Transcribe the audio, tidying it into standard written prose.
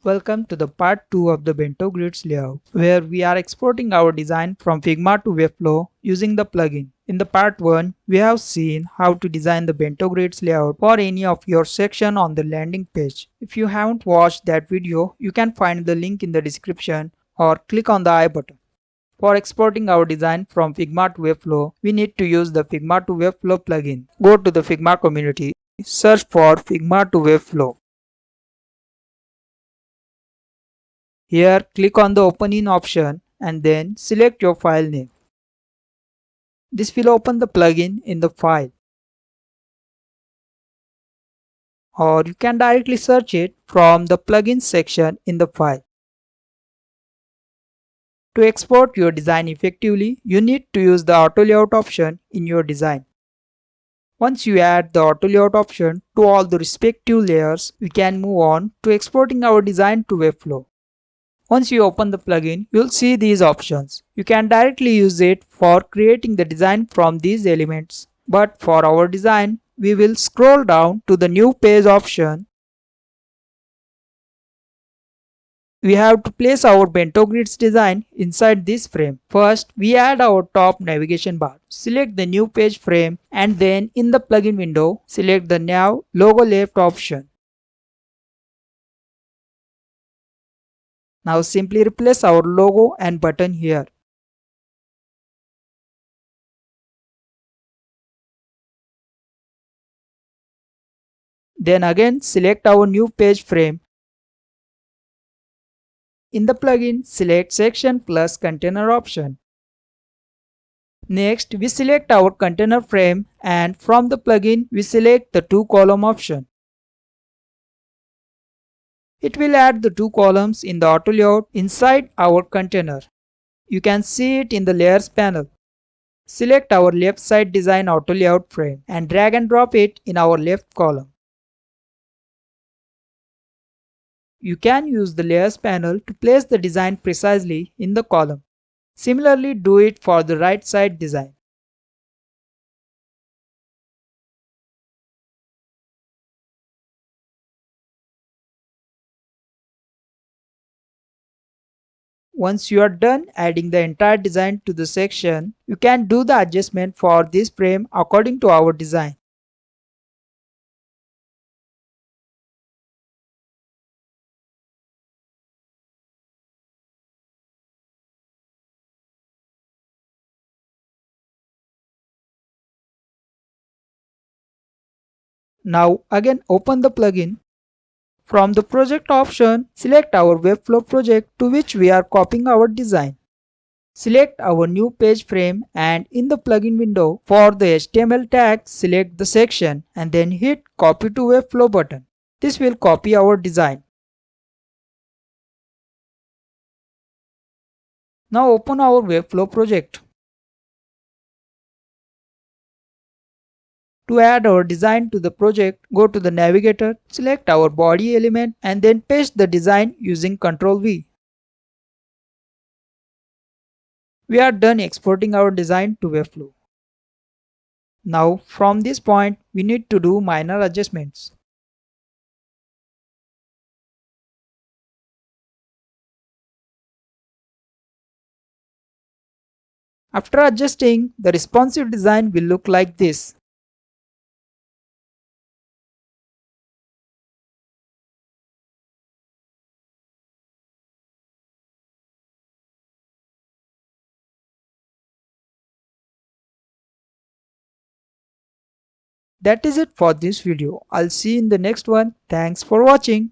Welcome to the part 2 of the Bento Grids layout, where we are exporting our design from Figma to Webflow using the plugin. In the part 1, we have seen how to design the Bento Grids layout for any of your section on the landing page. If you haven't watched that video, you can find the link in the description or click on the I button. For exporting our design from Figma to Webflow, we need to use the Figma to Webflow plugin. Go to the Figma community, search for Figma to Webflow. Here, click on the Open in option and then select your file name. This will open the plugin in the file. Or you can directly search it from the plugins section in the file. To export your design effectively, you need to use the Auto Layout option in your design. Once you add the Auto Layout option to all the respective layers, we can move on to exporting our design to Webflow. Once you open the plugin, you'll see these options. You can directly use it for creating the design from these elements. But for our design, we will scroll down to the new page option. We have to place our Bento Grids design inside this frame. First, we add our top navigation bar. Select the new page frame and then in the plugin window, select the Nav Logo Left option. Now simply replace our logo and button here. Then again select our new page frame. In the plugin, select Section plus Container option. Next, we select our container frame and from the plugin, we select the 2-column option. It will add the 2 columns in the auto layout inside our container. You can see it in the Layers panel. Select our left side design auto layout frame and drag and drop it in our left column. You can use the Layers panel to place the design precisely in the column. Similarly, do it for the right side design. Once you are done adding the entire design to the section, you can do the adjustment for this frame according to our design. Now again open the plugin. From the project option, select our Webflow project to which we are copying our design. Select our new page frame and in the plugin window for the HTML tag, select the section and then hit Copy to Webflow button. This will copy our design. Now open our Webflow project. To add our design to the project, go to the navigator, select our body element and then paste the design using Ctrl V. We are done exporting our design to Webflow. Now from this point, we need to do minor adjustments. After adjusting, the responsive design will look like this. That is it for this video. I'll see you in the next one. Thanks for watching.